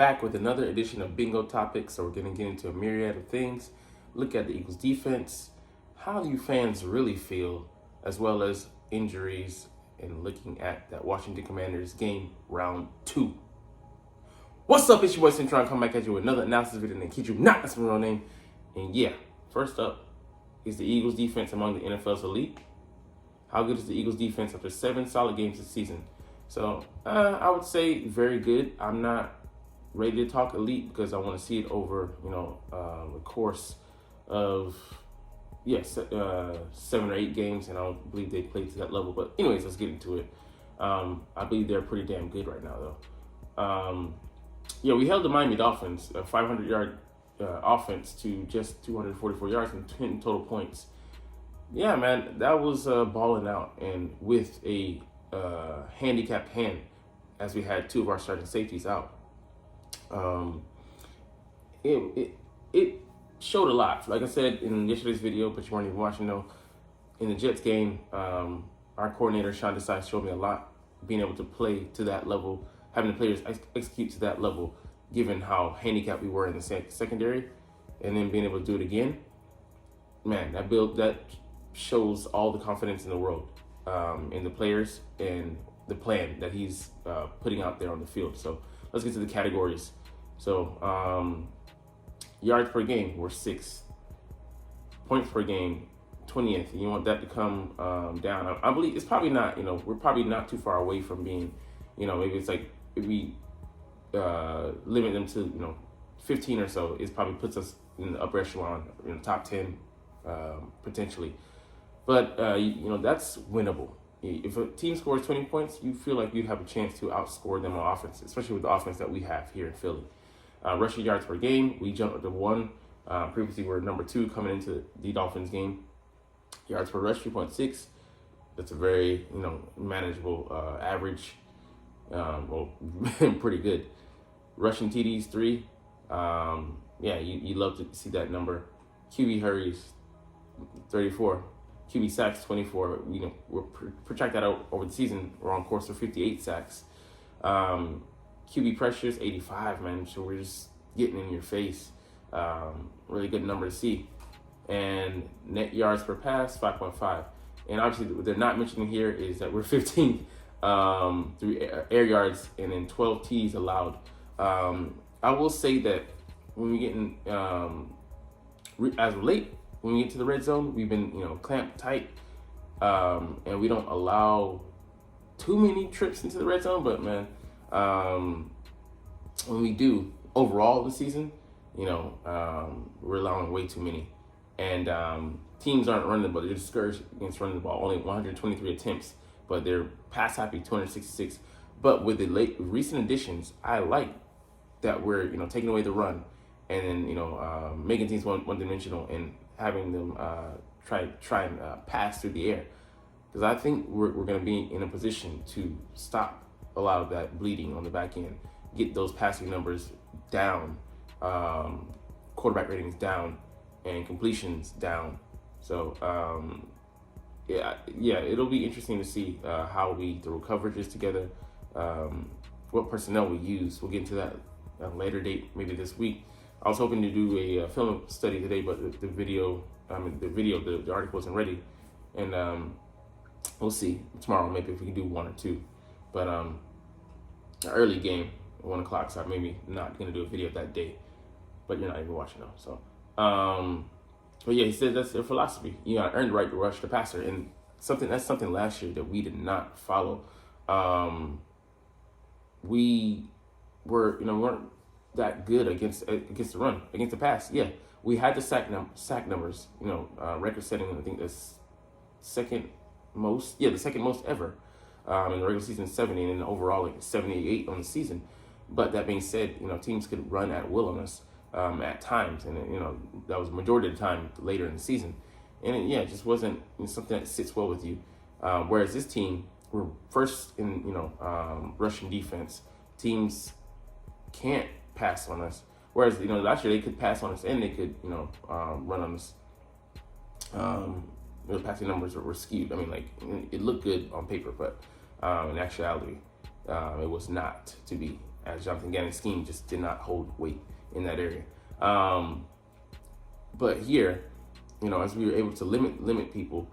back with another edition of Bingo Topics. So we're going to get into a myriad of things, look at the Eagles defense, how you fans really feel, as well as injuries, and looking at that Washington Commanders game round 2. What's up, it's your boy Cintron, come back at you with another analysis video, and kid you not, that's my real name. And yeah, first up is the Eagles defense among the NFL's elite. How good is the Eagles defense after 7 solid games this season? So I would say very good. I'm not ready to talk elite because I want to see it over, the course of 7 or 8 games, and I don't believe they played to that level. But anyways, let's get into it. I believe they're pretty damn good right now, though. We held the Miami Dolphins, a 500-yard offense, to just 244 yards and 10 total points. Yeah, man, that was balling out, and with a handicapped hand, as we had 2 of our starting safeties out. It showed a lot. Like I said in yesterday's video, but you weren't even watching though. In the Jets game, our coordinator Sean Desai showed me a lot. Being able to play to that level, having the players execute to that level, given how handicapped we were in the secondary, and then being able to do it again. Man, that shows all the confidence in the world in the players and the plan that he's putting out there on the field. So let's get to the categories. So yards per game, we're 6th. Points per game, 20th. You want that to come down. I believe it's probably not, we're probably not too far away from being, maybe it's like if we limit them to, 15 or so, it probably puts us in the upper echelon, in the top 10 potentially. But, that's winnable. If a team scores 20 points, you feel like you have a chance to outscore them on offense, especially with the offense that we have here in Philly. Rushing yards per game, we jumped up to 1. Previously, we were number 2 coming into the Dolphins game. Yards per rush, 3.6. That's a very, manageable average. Pretty good. Rushing TDs, 3. You love to see that number. QB hurries, 34. QB sacks, 24. We'll project that out over the season. We're on course for 58 sacks. QB pressures, 85, man. So we're just getting in your face. Really good number to see. And net yards per pass, 5.5. And obviously, what they're not mentioning here is that we're 15th through air yards, and then 12 Ts allowed. I will say that when we get in, as of late, when we get to the red zone, we've been, clamped tight, and we don't allow too many trips into the red zone. But man, when we do overall this season, we're allowing way too many, and teams aren't running the ball. They're discouraged against running the ball. Only 123 attempts, but they're pass happy 266. But with the recent additions, I like that we're taking away the run, and then making teams one-dimensional and having them try and pass through the air, because I think we're going to be in a position to stop a lot of that bleeding on the back end, get those passing numbers down, quarterback ratings down, and completions down. So it'll be interesting to see how we throw coverages together, what personnel we use. We'll get into that at a later date, maybe this week. I was hoping to do a film study today, but the article isn't ready, and we'll see tomorrow maybe if we can do 1 or 2. But an early game at 1 o'clock, so I'm maybe not gonna do a video that day. But you're not even watching though, so. But yeah, he said that's their philosophy. You gotta earn the right to rush the passer, and that's something last year that we did not follow. We weren't that good against the run, against the pass. Yeah, we had the sack numbers, record setting. I think that's second most ever in the regular season, 70, and then overall like 78 on the season. But that being said, teams could run at will on us at times, and that was the majority of the time later in the season. And it just wasn't something that sits well with you. Whereas this team, we're first in rushing defense. Teams can't pass on us. Whereas last year they could pass on us and they could run on us. The passing numbers were skewed. I mean, it looked good on paper, but in actuality, it was not to be. as Jonathan Gannon's scheme just did not hold weight in that area. But here, as we were able to limit people,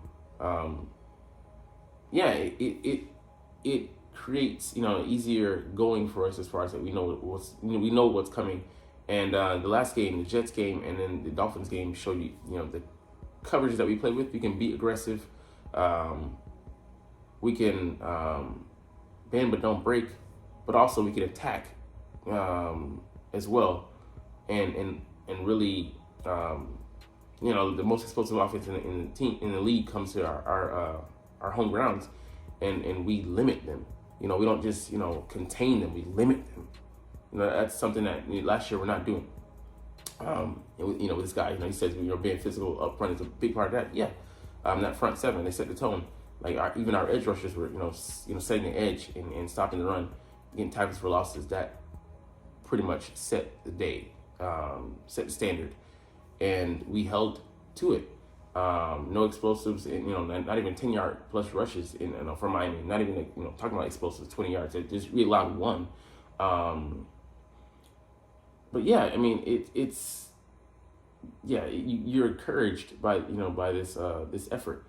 it creates easier going for us as far as that we know what's coming. And the last game, the Jets game, and then the Dolphins game showed you the coverage that we play with. We can be aggressive. We can bend but don't break, but also we can attack as well, and really the most explosive offense in the league comes to our home grounds, and we limit them. We don't just contain them, we limit them. That's something that last year we're not doing. With this guy, he says being physical up front is a big part of that. Yeah, that front seven, they set the tone. Like even our edge rushers were setting the edge and stopping the run, getting tackles for losses. That pretty much set the day, set the standard, and we held to it. No explosives, and not even 10-yard plus rushes for Miami. Not even talking about explosives, 20 yards. Just we allowed one. But yeah, I mean you're encouraged by this effort,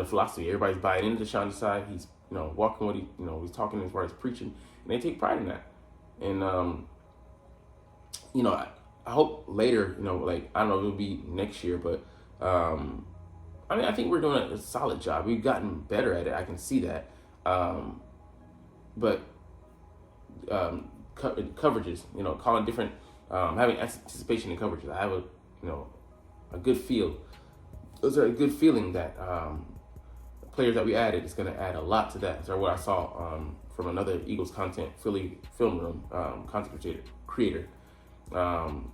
philosophy. Everybody's buying into Sean Desai. He's walking what he's talking as far as preaching, and they take pride in that. And I hope later, like I don't know if it'll be next year, but I think we're doing a solid job. We've gotten better at it. I can see that. But coverages, calling different, having anticipation in coverages. I have a good feel. Those are a good feeling that the players that we added is going to add a lot to that. So what I saw from another Eagles Philly film room content creator, and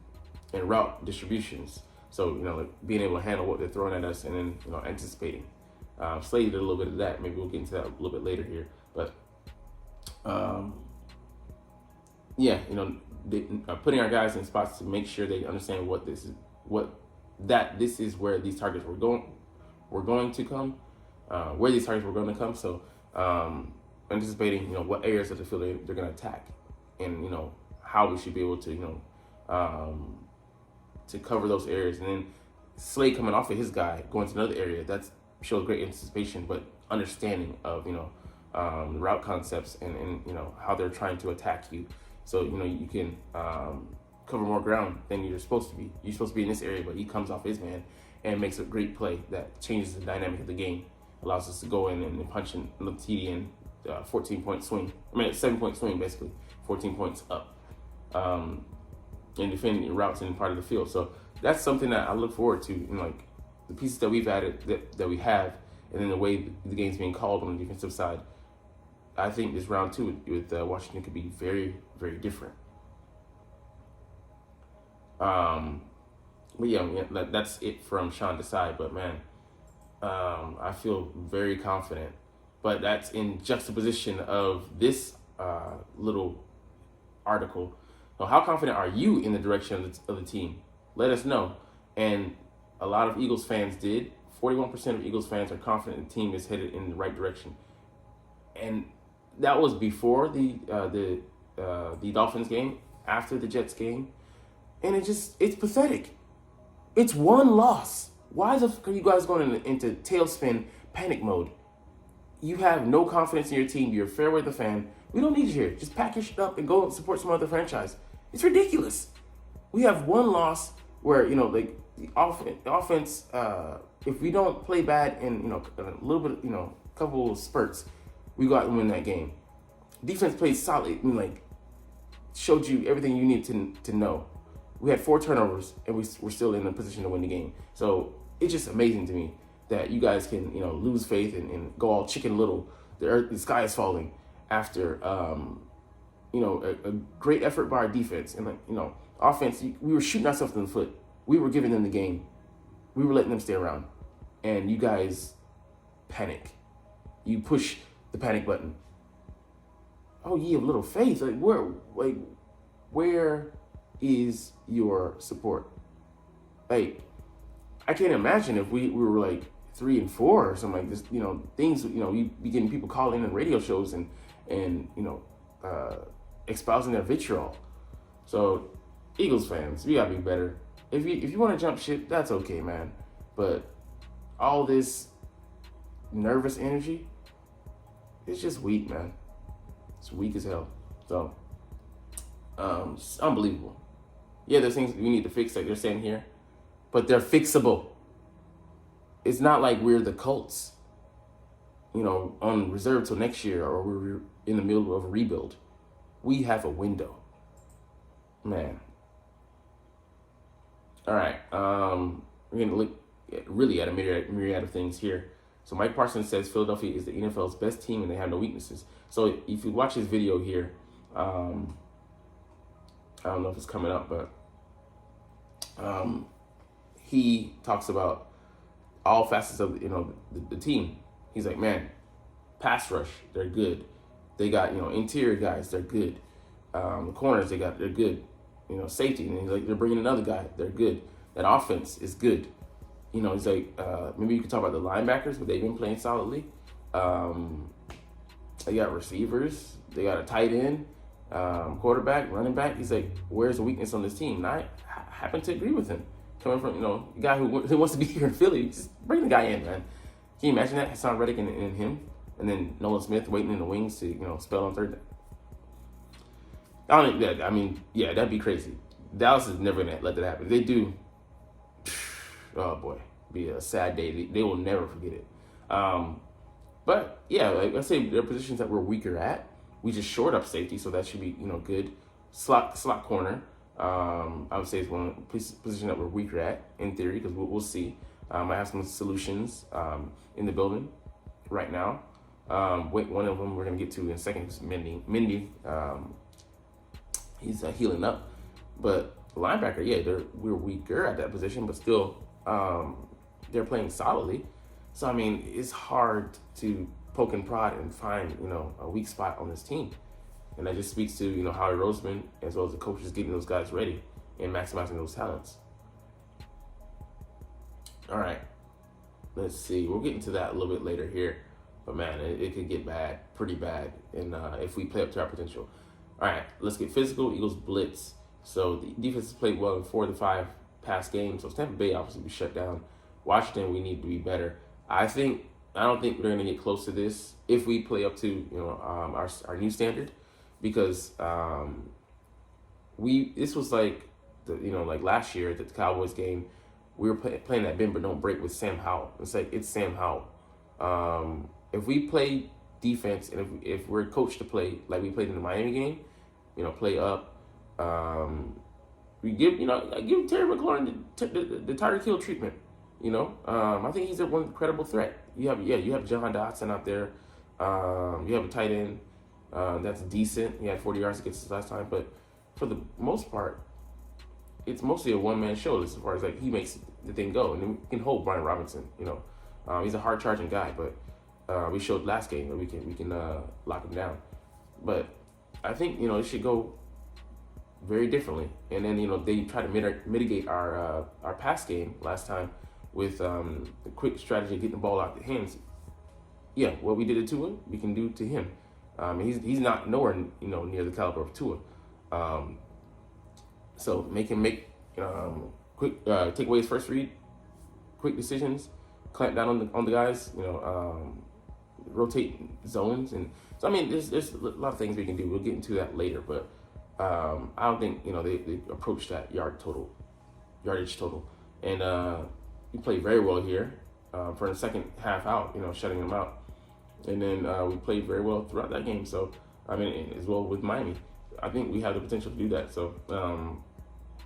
route distributions. So like being able to handle what they're throwing at us, and then anticipating. Slade did a little bit of that. Maybe we'll get into that a little bit later here, but. Putting our guys in spots to make sure they understand this is where these targets were going to come, where these targets were going to come. So anticipating what areas of the field they're going to attack, and how we should be able to to cover those areas. And then Slade coming off of his guy going to another area, that shows great anticipation, but understanding of the route concepts and how they're trying to attack you. So you can cover more ground than you're supposed to be. You're supposed to be in this area, but he comes off his man and makes a great play that changes the dynamic of the game, allows us to go in and punch in the TD and 14-point swing. I mean, 7-point swing basically, 14 points up, and defending your routes in part of the field. So that's something that I look forward to. Like the pieces that we've added, that we have, and then the way the game's being called on the defensive side. I think this round two with Washington could be very, very different. But yeah, that's it from Sean Desai. But man, I feel very confident. But that's in juxtaposition of this little article. So how confident are you in the direction of the team? Let us know. And a lot of Eagles fans did. 41% of Eagles fans are confident the team is headed in the right direction. And that was before the Dolphins game, after the Jets game, and it's pathetic. It's one loss. Why the fuck are you guys going into tailspin panic mode? You have no confidence in your team. You're fair weather fan. We don't need you here. Just pack your shit up and go support some other franchise. It's ridiculous. We have one loss where like the offense. If we don't play bad in a little bit, couple of spurts, we go out and win that game. Defense played solid. Showed you everything you need to know. We had 4 turnovers, and we're still in a position to win the game. So it's just amazing to me that you guys can, lose faith and go all Chicken Little. The sky is falling after, a great effort by our defense. And, offense, we were shooting ourselves in the foot. We were giving them the game. We were letting them stay around. And you guys panic. You push the panic button. Oh, ye of little faith. Where is your support? I can't imagine if we were 3-4 or something like this. Things. We be getting people calling in radio shows and espousing their vitriol. So, Eagles fans, we gotta be better. If you want to jump ship, that's okay, man. But all this nervous energy, it's just weak, man. It's weak as hell. So, it's unbelievable. Yeah, there's things we need to fix, like they're saying here, but they're fixable. It's not like we're the Colts, on reserve till next year, or we're in the middle of a rebuild. We have a window, man. All right, we're gonna look really at a myriad of things here. So Mike Parsons says Philadelphia is the NFL's best team and they have no weaknesses. So if you watch his video here, I don't know if it's coming up, but he talks about all facets of the team. He's like, man, pass rush, they're good. They got interior guys, they're good. The corners they're good. Safety, and he's like, they're bringing another guy, they're good. That offense is good. He's like, maybe you could talk about the linebackers, but they've been playing solidly. They got receivers, they got a tight end, quarterback, running back. He's like, where's the weakness on this team? And I happen to agree with him. Coming from, a guy who wants to be here in Philly, just bring the guy in, man. Can you imagine that? Hassan Reddick and him, and then Nolan Smith waiting in the wings to, spell on third. Yeah, that'd be crazy. Dallas is never gonna let that happen. If they do, oh boy, be a sad day. They will never forget it. But yeah, like I say, there are positions that we're weaker at. We just shored up safety, so that should be good. Slot corner, I would say is one position that we're weaker at in theory, because we'll see. I have some solutions in the building right now. One of them we're gonna get to in a second is Mindy. He's healing up, but linebacker, yeah, we're weaker at that position, but still, they're playing solidly. So it's hard to poke and prod and find a weak spot on this team, and that just speaks to Howie Roseman as well as the coaches getting those guys ready and maximizing those talents. All right, let's see. We'll get into that a little bit later here, but man, it could get bad, pretty bad, and if we play up to our potential. All right, let's get physical. Eagles blitz. So the defense has played well in 4 of the 5 past games. So Tampa Bay obviously we shut down. Washington, we need to be better. I don't think we're gonna get close to this if we play up to our new standard, because this was like like last year at the Cowboys game, we were playing that bend but don't break with Sam Howell. It's Sam Howell. If we play defense and if we're coached to play like we played in the Miami game, play up. We give Terry McLaurin the Tyreek Hill treatment. I think he's one credible threat. You have John Dotson out there. You have a tight end that's decent. He had 40 yards against us last time, but for the most part, it's mostly a one-man show as far as he makes the thing go, and then we can hold Brian Robinson. He's a hard-charging guy, but we showed last game that we can lock him down. But I think it should go very differently. And then they try to mitigate our pass game last time with the quick strategy of getting the ball out the hands. Yeah, what we did to Tua, we can do to him. He's not nowhere near the caliber of Tua. So make him make quick take away his first read, quick decisions, clamp down on the guys. Rotate zones, and so there's a lot of things we can do. We'll get into that later, but I don't think they approach that yardage total, and we played very well here for the second half out, shutting them out, and then we played very well throughout that game. So as well with Miami, I think we have the potential to do that. So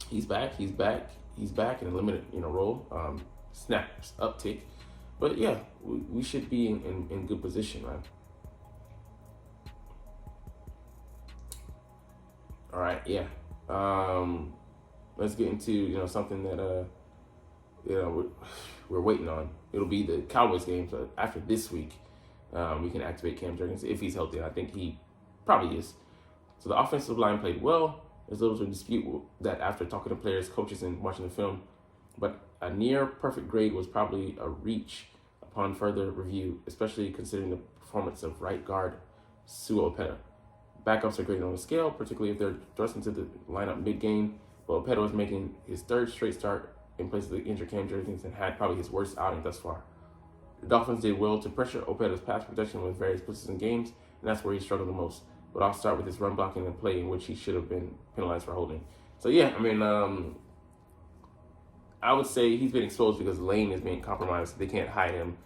he's back in a limited role, snaps uptick. But yeah, we should be in good position, man. All right, yeah. Let's get into something that we're waiting on. It'll be the Cowboys game. So after this week, we can activate Cam Jurgens if he's healthy. And I think he probably is. So the offensive line played well. There's little to dispute that after talking to players, coaches, and watching the film. But a near perfect grade was probably a reach upon further review, especially considering the performance of right guard Sua Opeta. backups are graded on the scale, particularly if they're thrust into the lineup mid-game. But Pedro is making his third straight start in place of the injured Cam Jurgens and had probably his worst outing thus far. The Dolphins did well to pressure Opeta's pass protection with various blitzes in games, and that's where he struggled the most. But I'll start with his run blocking and play in which he should have been penalized for holding. So yeah, I mean, I would say he's been exposed because Lane is being compromised. They can't hide him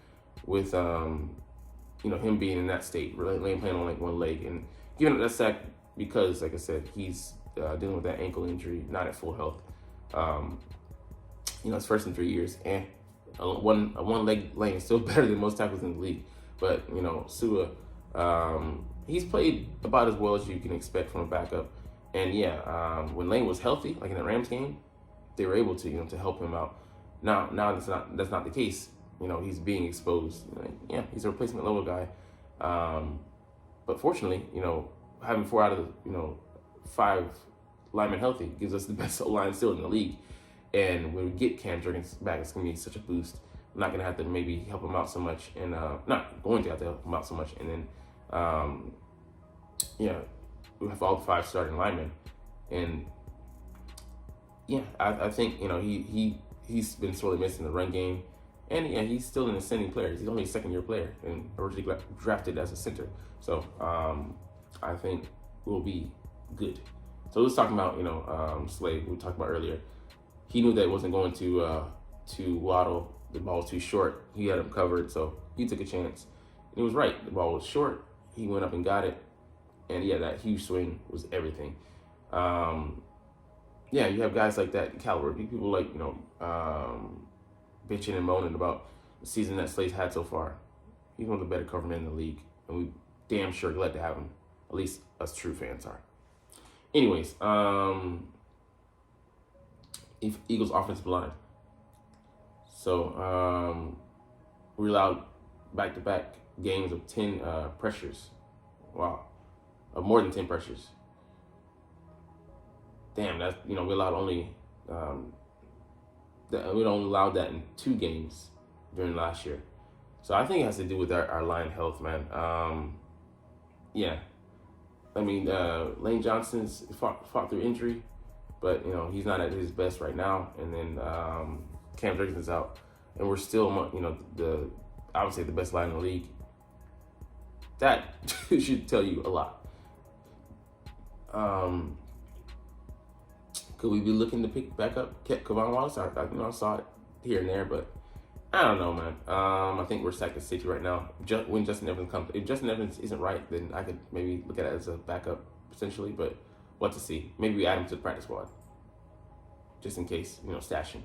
with, him being in that state. Lane playing on like one leg and giving up that sack because, like I said, he's dealing with that ankle injury, not at full health. His first in 3 years, and a one leg Lane is still better than most tackles in the league. But Sua, he's played about as well as you can expect from a backup. And yeah, when Lane was healthy, like in the Rams game, they were able to to help him out. Now that's not the case. He's being exposed. He's a replacement level guy. But fortunately, having 4 out of the 5 linemen healthy gives us the best line still in the league. And when we get Cam Jurgens back, it's going to be such a boost. I'm not going to have to maybe help him out so much, and not going to have to help him out so much. And then, we have all 5 starting linemen. And yeah, I think he's been sorely missed in the run game, and yeah, he's still an ascending player. He's only a second-year player and originally drafted as a center. So I think we'll be good. So let's talk about Slade. We talked about earlier. He knew that it wasn't going to Waddle. The ball was too short. He had him covered, so he took a chance. And he was right. The ball was short. He went up and got it. And yeah, that huge swing was everything. You have guys like that caliber. People like, bitching and moaning about the season that Slade's had so far. He's one of the better cover men in the league. And we damn sure glad to have him. At least us true fans are. Anyways, Eagles offensive line. So we allowed back-to-back games of 10 pressures. Wow. Of more than 10 pressures. Damn, that's, we allowed only, we only allowed that in 2 games during last year. So I think it has to do with our line health, man. Lane Johnson's fought through injury, but, he's not at his best right now. And then Cam Jurgens is out. And we're still, I would say the best line in the league. That should tell you a lot. Could we be looking to pick back up Kevon Wallace? I saw it here and there, but I don't know, man. I think we're second city right now. When Justin Evans comes, if Justin Evans isn't right, then I could maybe look at it as a backup potentially, but what to see. Maybe we add him to the practice squad just in case, stash him.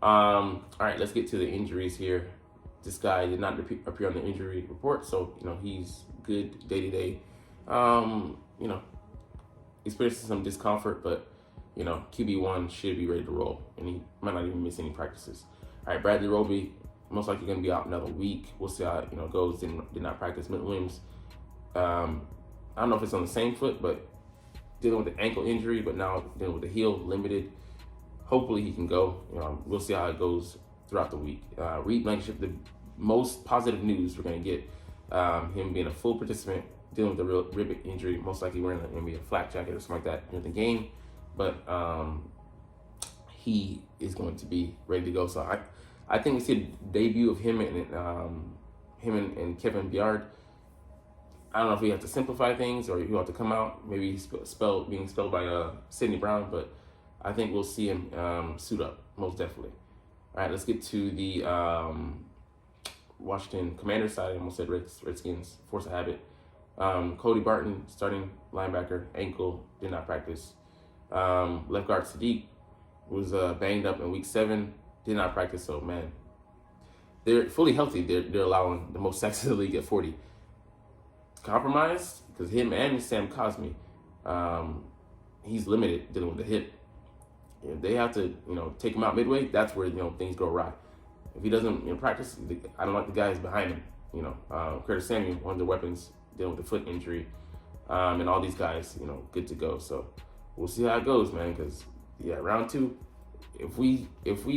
All right, let's get to the injuries here. This guy did not appear on the injury report, so he's good day to day. Experiencing some discomfort, but QB1 should be ready to roll, and he might not even miss any practices. All right, Bradley Roby most likely going to be out another week. We'll see how it goes. Did not practice. Mint Williams. I don't know if it's on the same foot, but dealing with the ankle injury, but now dealing with the heel, limited. Hopefully he can go. We'll see how it goes throughout the week. Reed Blankenship, the most positive news we're going to get, him being a full participant, dealing with the real rib injury, most likely wearing maybe a flak jacket or something like that during the game. But he is going to be ready to go. So I think we see a debut of him and Kevin Byard. I don't know if we have to simplify things or he'll have to come out. Maybe he's being spelled by Sidney Brown, but I think we'll see him suit up, most definitely. All right, let's get to the Washington Commanders side. I almost said Redskins, force of habit. Cody Barton, starting linebacker, ankle, did not practice. Left guard Sadiq was banged up in week 7, did not practice. So, man, they're fully healthy. They're allowing the most sacks in the league at 40. Compromised because him and Sam Cosmi, he's limited dealing with the hip. If they have to, take him out midway, that's where, things go awry. If he doesn't practice, I don't like the guys behind him. Curtis Samuel, one of the weapons, dealing with the foot injury, and all these guys, good to go. So we'll see how it goes, man. Because round 2, if we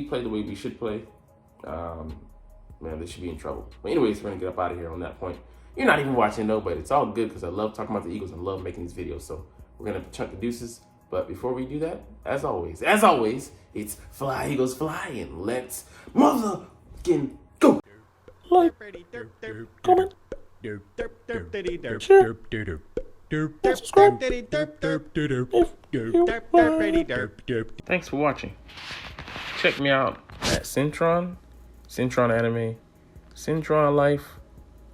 play the way we should play, man, they should be in trouble. But anyways, we're gonna get up out of here on that point. You're not even watching though, but it's all good because I love talking about the Eagles and love making these videos. So we're gonna chunk the deuces. But before we do that, as always, it's fly Eagles fly and let's motherfucking go. Like, comment, share, and subscribe if you Thanks for watching. Check me out at Cintron, Cintron Anime, Cintron Life,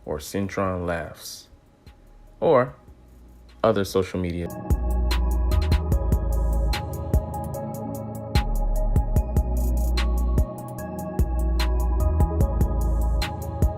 or Cintron Laughs, or other social media.